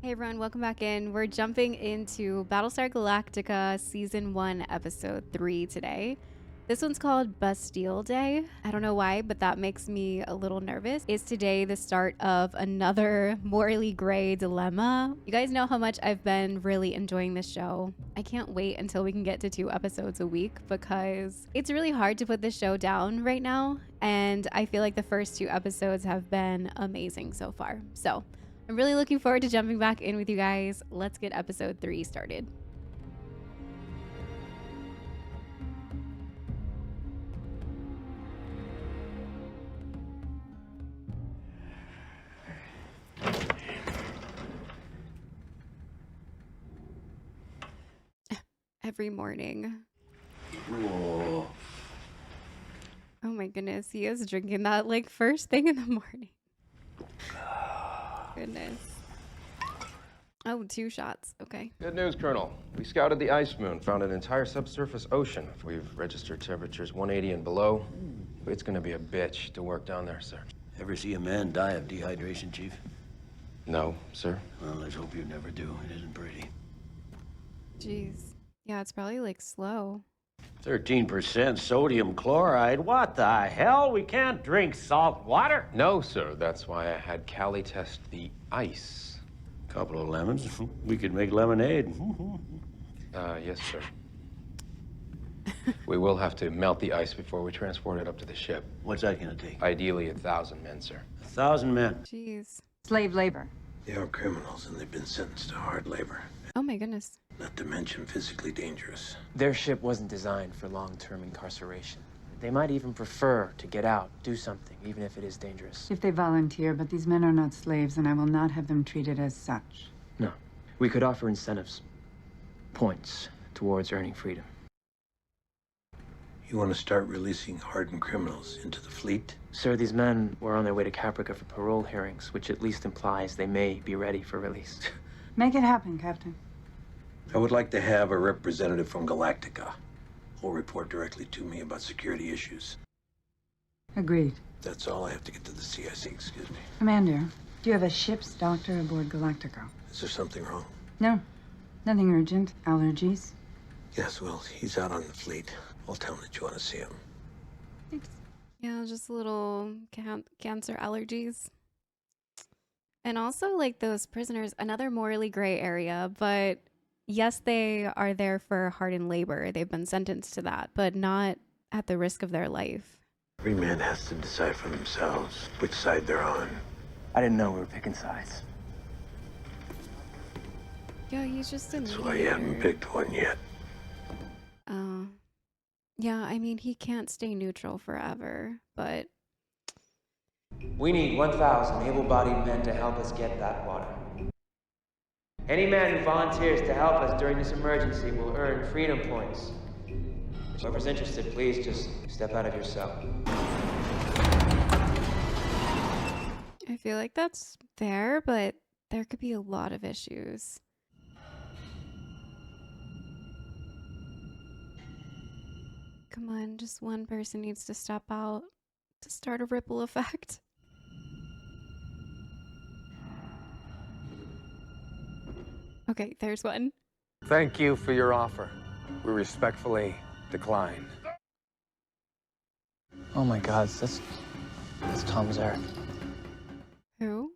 Hey everyone, welcome back in. We're jumping into Battlestar Galactica Season 1, Episode 3 today. This one's called Bastille Day. I don't know why, but that makes me a little nervous. Is today the start of another morally gray dilemma? You guys know how much I've been really enjoying this show. I can't wait until we can get to 2 episodes a week because it's really hard to put this show down right now. And I feel like the first 2 episodes have been amazing so far. So I'm really looking forward to jumping back in with you guys. Let's get episode 3 started. Every morning. Whoa. Oh my goodness, he is drinking that like first thing in the morning. Goodness. Oh, 2 shots. Okay. Good news, Colonel. We scouted the ice moon, found an entire subsurface ocean. We've registered temperatures 180 and below. It's gonna be a bitch to work down there, sir. Ever see a man die of dehydration, Chief? No, sir. Well, let's hope you never do. It isn't pretty. Jeez. Yeah, it's probably like slow. 13% sodium chloride. What the hell? We can't drink salt water. No, sir. That's why I had Callie test the ice. Couple of lemons. We could make lemonade. Yes, sir. We will have to melt the ice before we transport it up to the ship. What's that gonna take? Ideally, 1,000 men, sir. 1,000 men. Jeez. Slave labor. They are criminals and they've been sentenced to hard labor. Oh my goodness. Not to mention physically dangerous. Their ship wasn't designed for long-term incarceration. They might even prefer to get out, do something, even if it is dangerous. If they volunteer, but these men are not slaves, and I will not have them treated as such. No. We could offer incentives, points, towards earning freedom. You want to start releasing hardened criminals into the fleet? Sir, these men were on their way to Caprica for parole hearings, which at least implies they may be ready for release. Make it happen, Captain. I would like to have a representative from Galactica who will report directly to me about security issues. Agreed. That's all I have to get to the CIC, excuse me. Commander, do you have a ship's doctor aboard Galactica? Is there something wrong? No. Nothing urgent. Allergies. Yes, well, he's out on the fleet. I'll tell him that you want to see him. Thanks. Yeah, just a little cancer allergies. And also like those prisoners, another morally gray area, but yes, they are there for hardened labor. They've been sentenced to that, but not at the risk of their life. Every man has to decide for themselves which side they're on. I didn't know we were picking sides. Yeah, he's just a That's why you haven't picked one yet. Oh. Yeah, I mean, he can't stay neutral forever, but We need 1,000 able-bodied men to help us get that water. Any man who volunteers to help us during this emergency will earn freedom points. Whoever's interested, please just step out of your cell. I feel like that's fair, but there could be a lot of issues. Come on, just one person needs to step out to start a ripple effect. Okay, there's one. Thank you for your offer. We respectfully decline. Oh my God, that's Tom Zarek. Who?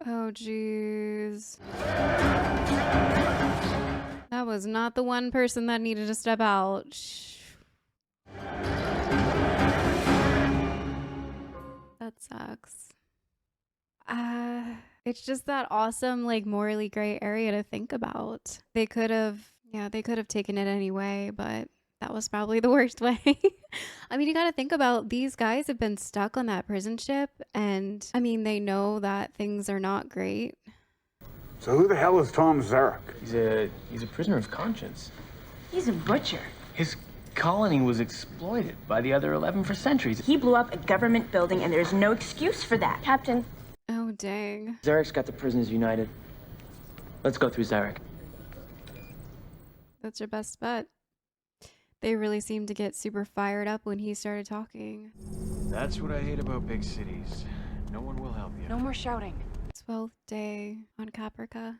Oh, jeez. That was not the one person that needed to step out. That sucks. It's just that awesome, like, morally gray area to think about. They could have taken it anyway, but that was probably the worst way. I mean, you gotta think about, these guys have been stuck on that prison ship, and I mean, they know that things are not great. So who the hell is Tom Zarek? He's a prisoner of conscience. He's a butcher. His colony was exploited by the other 11 for centuries. He blew up a government building, and there's no excuse for that. Captain. Oh, dang. Zarek's got the prisoners united. Let's go through Zarek. That's your best bet. They really seemed to get super fired up when he started talking. That's what I hate about big cities. No one will help you. No more shouting. 12th day on Caprica.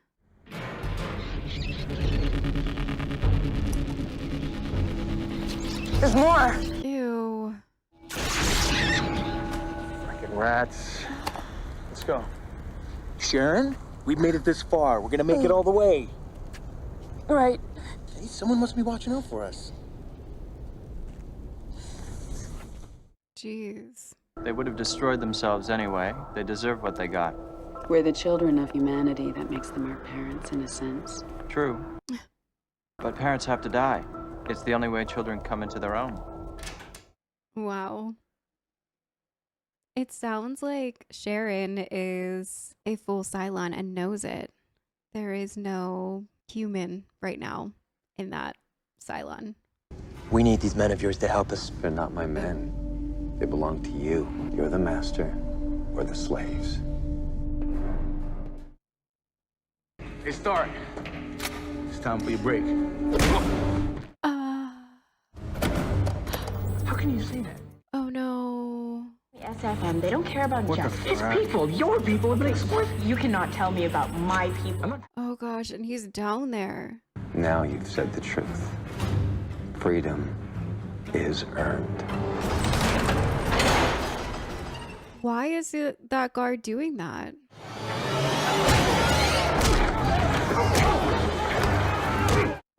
There's more. Ew. Freaking rats. Let's go. Sharon, we've made it this far. We're gonna make it all the way. Right. Hey, someone must be watching out for us. Jeez. They would have destroyed themselves anyway. They deserve what they got. We're the children of humanity. That makes them our parents, in a sense. True. But parents have to die. It's the only way children come into their own. Wow. It sounds like Sharon is a full Cylon and knows it. There is no human right now in that Cylon. We need these men of yours to help us. They're not my men. They belong to you. You're the master. We're the slaves. Hey, Stark. It's time for your break. How can you say that? Oh no. The SFM, they don't care about What the justice. crap? It's people. Your people have been exploited. You cannot tell me about my people. Oh gosh, and he's down there. Now you've said the truth. Freedom is earned. Why is it that guard doing that?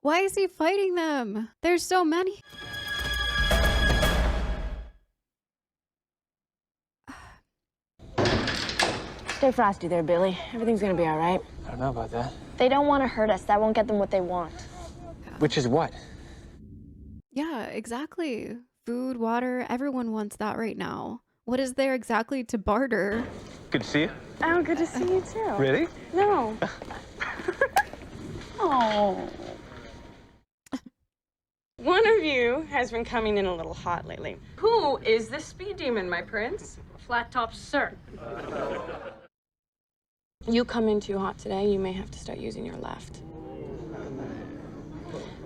Why is he fighting them? There's so many. Stay frosty there, Billy. Everything's gonna be all right. I don't know about that. They don't want to hurt us. That won't get them what they want. Which is what? Yeah, exactly. Food, water, everyone wants that right now. What is there exactly to barter? Good to see you. Oh, good to see you too. Really? No. Oh. One of you has been coming in a little hot lately. Who is the speed demon, my prince? Flat top, sir. You come in too hot today, you may have to start using your left.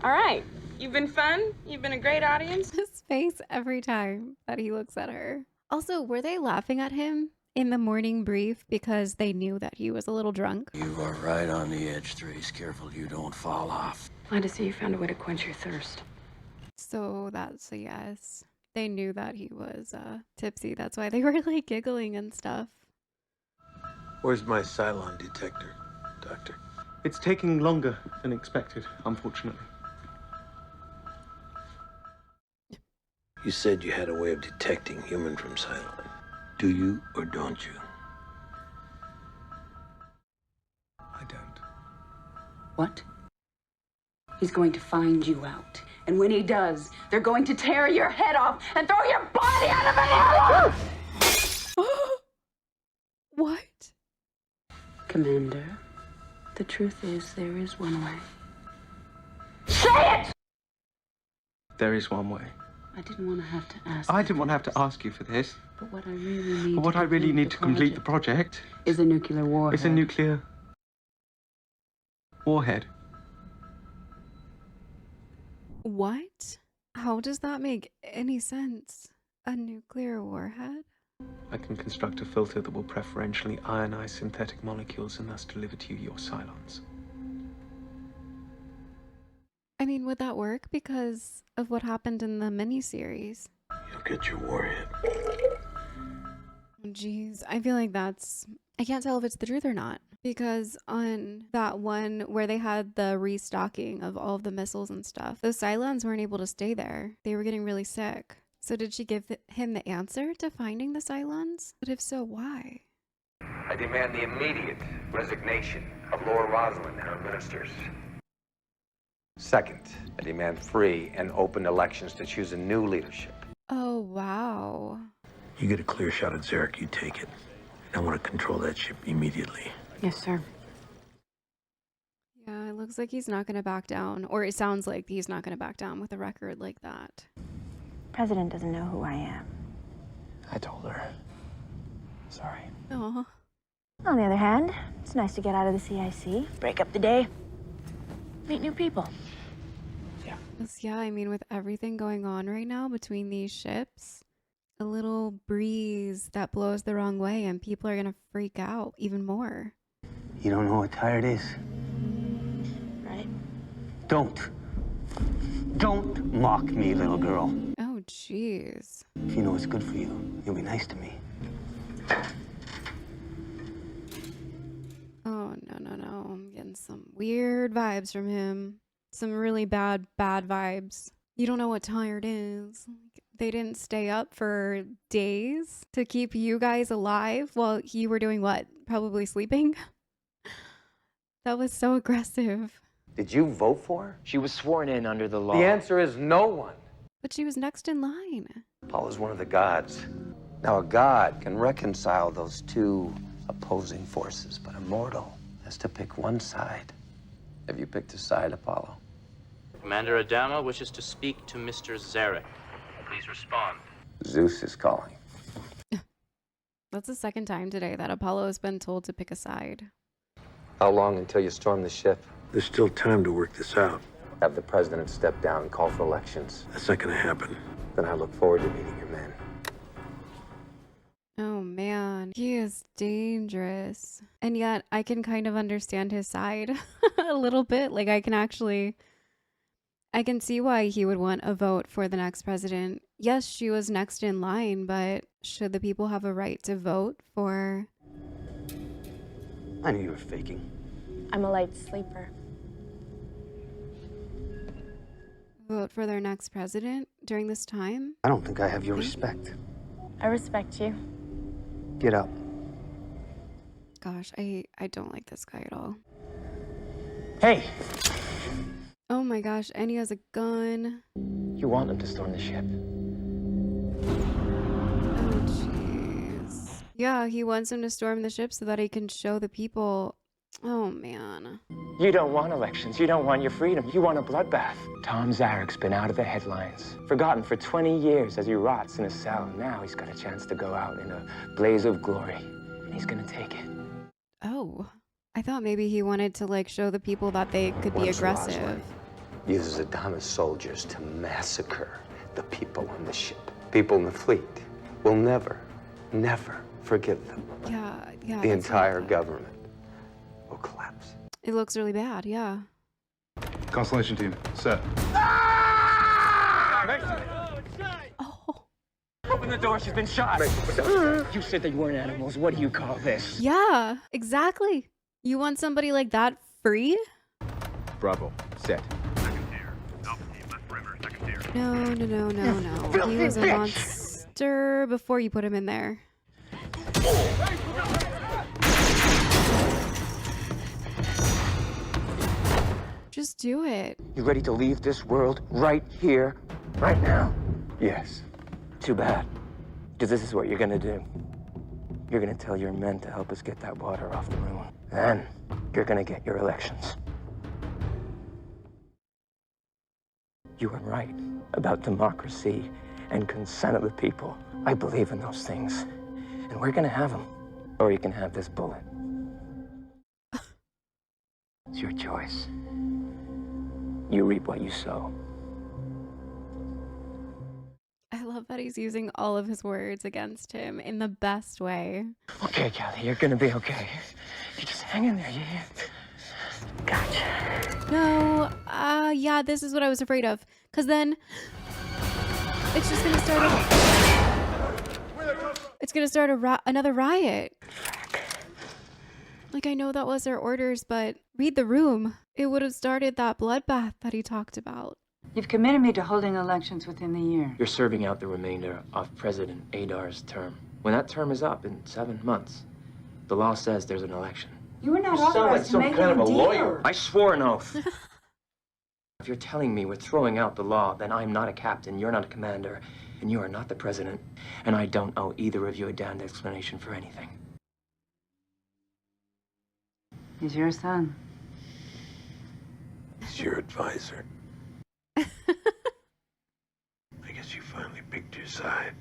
All right. You've been fun. You've been a great audience. His face every time that he looks at her. Also, were they laughing at him in the morning brief because they knew that he was a little drunk? You are right on the edge, Trace. Careful you don't fall off. Glad to see you found a way to quench your thirst. So that's a yes. They knew that he was tipsy. That's why they were like giggling and stuff. Where's my Cylon detector, Doctor? It's taking longer than expected, unfortunately. You said you had a way of detecting human from Cylon. Do you or don't you? I don't. What? He's going to find you out. And when he does, they're going to tear your head off and throw your body out of an airlock! What? Commander, the truth is there is one way. Say it! There is one way. I didn't want to have to ask. I didn't want to have to ask you for this. But what I really need But what I really need to complete the project is a nuclear warhead. is a nuclear warhead. What? How does that make any sense? A nuclear warhead? I can construct a filter that will preferentially ionize synthetic molecules and thus deliver to you your Cylons. I mean, would that work because of what happened in the miniseries? You'll get your warhead. Jeez, I feel like I can't tell if it's the truth or not. Because on that one where they had the restocking of all of the missiles and stuff, those Cylons weren't able to stay there. They were getting really sick. So did she give him the answer to finding the Cylons? But if so, why? I demand the immediate resignation of Laura Rosalind and her ministers. Second, I demand free and open elections to choose a new leadership. Oh, wow. You get a clear shot at Zarek, you take it. I want to control that ship immediately. Yes, sir. Yeah, it looks like he's not going to back down. Or it sounds like he's not going to back down with a record like that. President doesn't know who I am. I told her. Sorry. Aw. On the other hand, it's nice to get out of the CIC, break up the day, meet new people. Yeah, I mean, with everything going on right now between these ships, A little breeze that blows the wrong way and people are gonna freak out even more. You don't know what tired is? Right. Don't mock me, little girl. Oh, jeez. If you know what's good for you, you'll be nice to me. Oh, no. I'm getting some weird vibes from him. Some really bad vibes. You don't know what tired is. They didn't stay up for days to keep you guys alive while you were doing what? Probably sleeping? That was so aggressive. Did you vote for her? She was sworn in under the law. The answer is no one. But she was next in line. Apollo's one of the gods. Now, a god can reconcile those two opposing forces, but a mortal has to pick one side. Have you picked a side, Apollo? Commander Adama wishes to speak to Mr. Zarek. Please respond. Zeus is calling. That's the second time today that Apollo has been told to pick a side. How long until you storm the ship? There's still time to work this out. Have the president step down and call for elections. That's not gonna happen. Then I look forward to meeting your men. Oh man, he is dangerous. And yet I can kind of understand his side a little bit. Like I can see why he would want a vote for the next president. Yes, she was next in line, but should the people have a right to vote for... I knew you were faking. I'm a light sleeper. Vote for their next president during this time? I don't think I have your respect. I respect you. Get up. Gosh, I don't like this guy at all. Hey! Oh my gosh, and he has a gun. You want them to storm the ship. Oh jeez. Yeah, he wants him to storm the ship so that he can show the people. Oh man. You don't want elections. You don't want your freedom. You want a bloodbath. Tom Zarek's been out of the headlines, forgotten for 20 years as he rots in a cell. Now he's got a chance to go out in a blaze of glory, and he's gonna take it. Oh. I thought maybe he wanted to like show the people that they could be aggressive. Rosalind uses Adama's soldiers to massacre the people on the ship. People in the fleet will never forgive them. Yeah. The entire government will collapse. It looks really bad, yeah. Constellation team, set. Oh. Open the door, she's been shot. You said they weren't animals. What do you call this? Yeah, exactly. You want somebody like that free? Bravo, set. No. He was a monster before you put him in there. Just do it. You ready to leave this world right here, right now? Yes. Too bad. Because this is what you're gonna do. You're gonna tell your men to help us get that water off the moon. Then you're gonna get your elections. You were right about democracy and consent of the people. I believe in those things. And we're gonna have them. Or you can have this bullet. It's your choice. You reap what you sow. I love that he's using all of his words against him in the best way. Okay, Callie, you're gonna be okay. You just hang in there, yeah? Gotcha. No, yeah, this is what I was afraid of. Because then it's just going to start another riot. Like, I know that was their orders, but read the room. It would have started that bloodbath that he talked about. You've committed me to holding elections within the year. You're serving out the remainder of President Adar's term. When that term is up in 7 months, the law says there's an election. You were not authorized to make any deal. I swore an oath. If you're telling me we're throwing out the law, then I'm not a captain, you're not a commander, and you are not the president, and I don't owe either of you a damned explanation for anything. He's your son. He's your advisor. I guess you finally picked your side.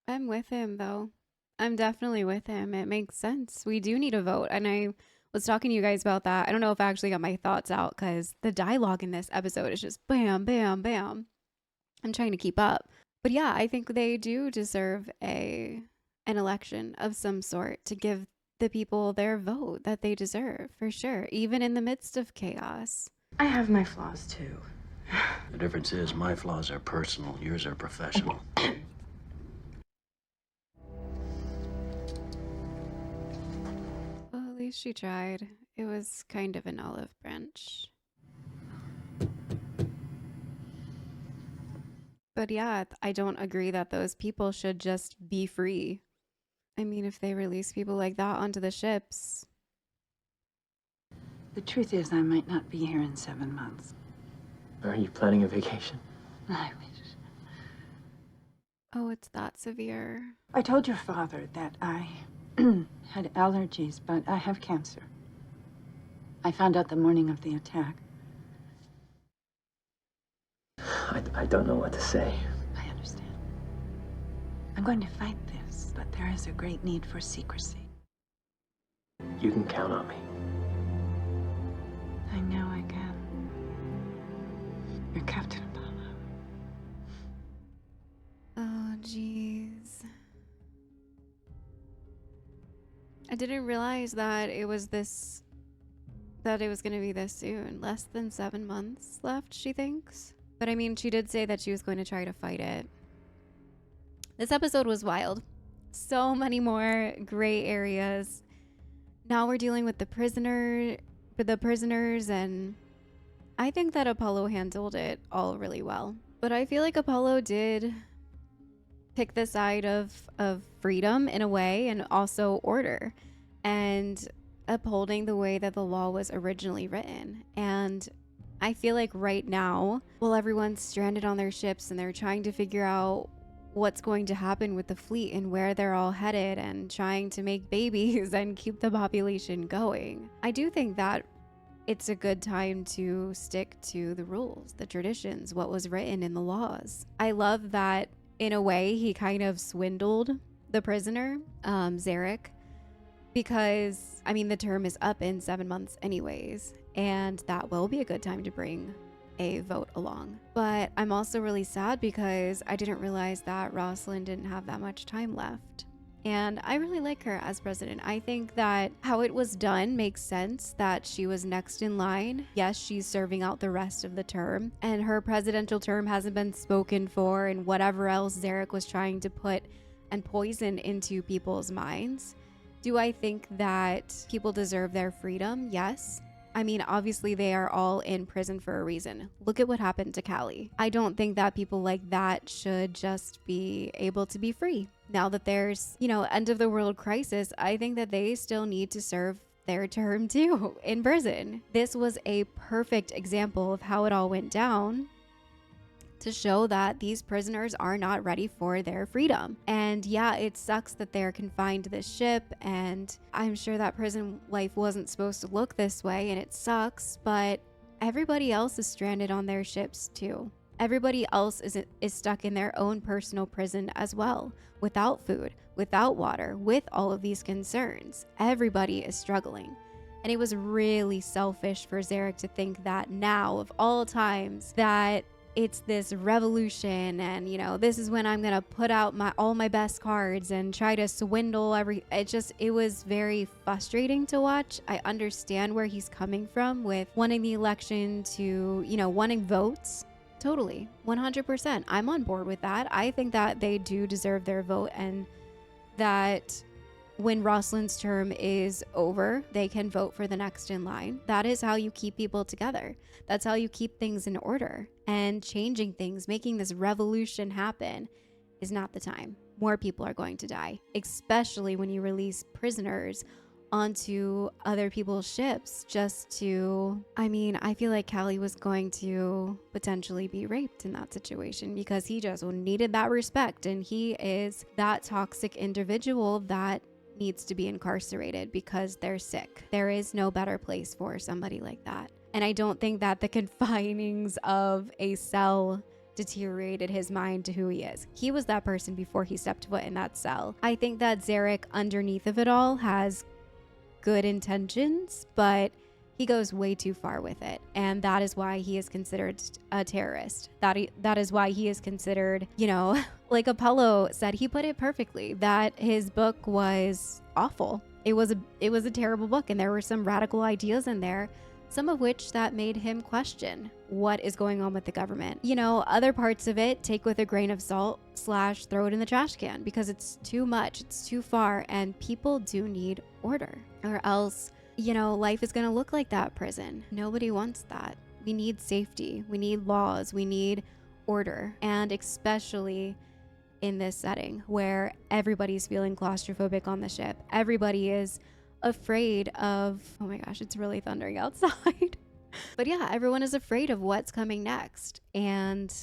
I'm with him, though. I'm definitely with him. It makes sense. We do need a vote, and I was talking to you guys about that. I don't know if I actually got my thoughts out because the dialogue in this episode is just bam, bam, bam. I'm trying to keep up. But yeah, I think they do deserve an election of some sort to give the people their vote that they deserve, for sure, even in the midst of chaos. I have my flaws too. The difference is my flaws are personal, yours are professional. Well, at least she tried. It was kind of an olive branch. But yeah, I don't agree that those people should just be free. I mean, if they release people like that onto the ships. The truth is, I might not be here in 7 months. Are you planning a vacation? I wish. Oh, it's that severe. I told your father that I had allergies, but I have cancer. I found out the morning of the attack. I don't know what to say. I understand. I'm going to fight this, but there is a great need for secrecy. You can count on me. I know I can. You're Captain Apollo. Oh, jeez. I didn't realize that it was going to be this soon. Less than 7 months left, she thinks. But I mean, she did say that she was going to try to fight it. This episode was wild. So many more gray areas. Now we're dealing with the prisoners, and I think that Apollo handled it all really well. But I feel like Apollo did pick the side of freedom in a way, and also order, and upholding the way that the law was originally written. And I feel like right now, while everyone's stranded on their ships and they're trying to figure out what's going to happen with the fleet and where they're all headed and trying to make babies and keep the population going, I do think that it's a good time to stick to the rules, the traditions, what was written in the laws. I love that in a way he kind of swindled the prisoner, Zarek, because I mean the term is up in 7 months anyways, and that will be a good time to bring a vote along. But I'm also really sad because I didn't realize that Rosalind didn't have that much time left. And I really like her as president. I think that how it was done makes sense, that she was next in line. Yes, she's serving out the rest of the term, and her presidential term hasn't been spoken for, and whatever else Zarek was trying to put and poison into people's minds. Do I think that people deserve their freedom? Yes. I mean, obviously they are all in prison for a reason. Look at what happened to Callie. I don't think that people like that should just be able to be free. Now that there's, end of the world crisis, I think that they still need to serve their term too in prison. This was a perfect example of how it all went down, to show that these prisoners are not ready for their freedom. And yeah, it sucks that they're confined to this ship, and I'm sure that prison life wasn't supposed to look this way, and it sucks, but everybody else is stranded on their ships too. Everybody else is stuck in their own personal prison as well, without food, without water, with all of these concerns. Everybody is struggling. And it was really selfish for Zarek to think that now, of all times, that it's this revolution, and this is when I'm gonna put out all my best cards and try to swindle it was very frustrating to watch. I understand where he's coming from with wanting the election to, wanting votes. Totally, 100%. I'm on board with that. I think that they do deserve their vote, and that when Rosalind's term is over, they can vote for the next in line. That is how you keep people together. That's how you keep things in order. And changing things, making this revolution happen, is not the time. More people are going to die, especially when you release prisoners onto other people's ships just to, I feel like Callie was going to potentially be raped in that situation because he just needed that respect, and he is that toxic individual that needs to be incarcerated because they're sick. There is no better place for somebody like that. And I don't think that the confinings of a cell deteriorated his mind to who he is. He was that person before he stepped foot in that cell. I think that Zarek, underneath of it all, has good intentions, but he goes way too far with it. And that is why he is considered a terrorist. That is why he is considered, you know, like Apollo said, he put it perfectly, that his book was awful. It was a terrible book, and there were some radical ideas in there, some of which that made him question what is going on with the government. You know, other parts of it take with a grain of salt / throw it in the trash can, because it's too much, it's too far, and people do need order, or else, you know, life is going to look like that prison. Nobody wants that. We need safety. We need laws. We need order. And especially in this setting where everybody's feeling claustrophobic on the ship. Everybody is afraid of, oh my gosh, it's really thundering outside. But yeah, everyone is afraid of what's coming next. And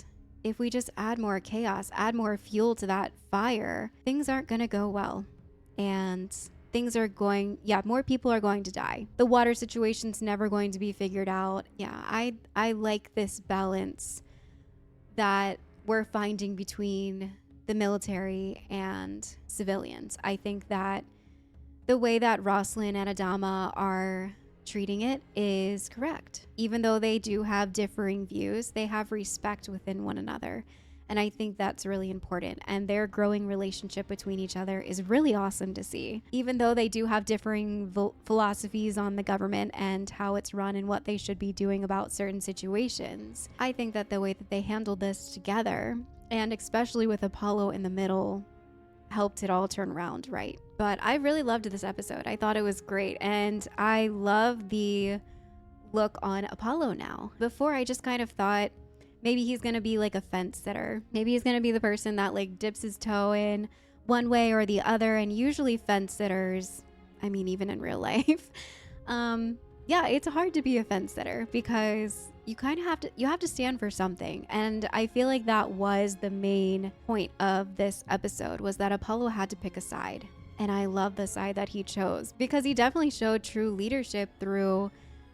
if we just add more chaos, add more fuel to that fire, things aren't going to go well. And more people are going to die. The water situation's never going to be figured out. Yeah, I like this balance that we're finding between the military and civilians. I think that the way that Rosalind and Adama are treating it is correct. Even though they do have differing views, they have respect within one another. And I think that's really important. And their growing relationship between each other is really awesome to see. Even though they do have differing philosophies on the government and how it's run and what they should be doing about certain situations, I think that the way that they handled this together, and especially with Apollo in the middle, helped it all turn around right. But I really loved this episode. I thought it was great. And I love the look on Apollo now. Before, I just kind of thought, maybe he's going to be like a fence sitter. Maybe he's going to be the person that like dips his toe in one way or the other. And usually fence sitters, I mean, even in real life, yeah, it's hard to be a fence sitter because you kind of have to stand for something. And I feel like that was the main point of this episode, was that Apollo had to pick a side. And I love the side that he chose, because he definitely showed true leadership through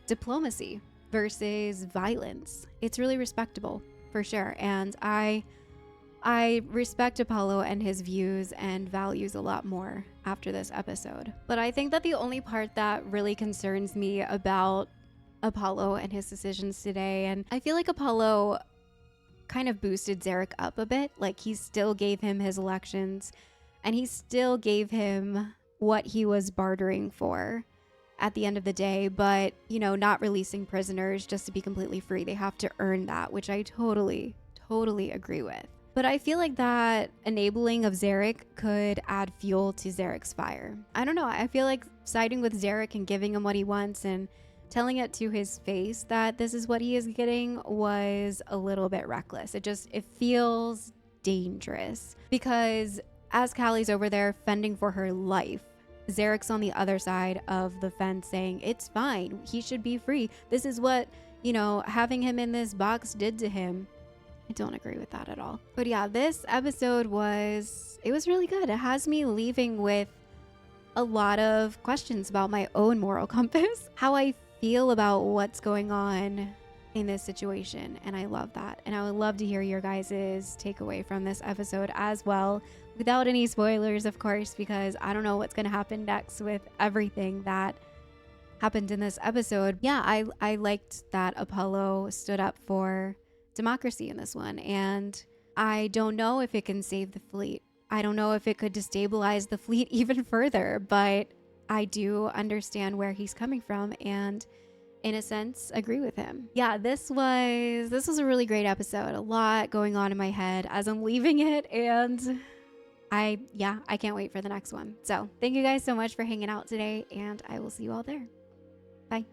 diplomacy versus violence. It's really respectable, for sure. And I respect Apollo and his views and values a lot more after this episode. But I think that the only part that really concerns me about Apollo and his decisions today, and I feel like Apollo kind of boosted Zarek up a bit. Like, he still gave him his elections, and he still gave him what he was bartering for at the end of the day, but, you know, not releasing prisoners just to be completely free. They have to earn that, which I totally agree with. But I feel like that enabling of Zarek could add fuel to Zarek's fire. I don't know. I feel like siding with Zarek and giving him what he wants and telling it to his face that this is what he is getting was a little bit reckless. It feels dangerous, because as Callie's over there fending for her life, Zarek's on the other side of the fence saying, it's fine, he should be free. This is what, you know, having him in this box did to him. I don't agree with that at all. But yeah, this episode was really good. It has me leaving with a lot of questions about my own moral compass, how I feel about what's going on in this situation. And I love that. And I would love to hear your guys' takeaway from this episode as well, without any spoilers, of course, because I don't know what's going to happen next with everything that happened in this episode. Yeah, I liked that Apollo stood up for democracy in this one, and I don't know if it can save the fleet. I don't know if it could destabilize the fleet even further, but I do understand where he's coming from, and in a sense, agree with him. Yeah, this was a really great episode. A lot going on in my head as I'm leaving it, and I can't wait for the next one. So thank you guys so much for hanging out today, and I will see you all there. Bye.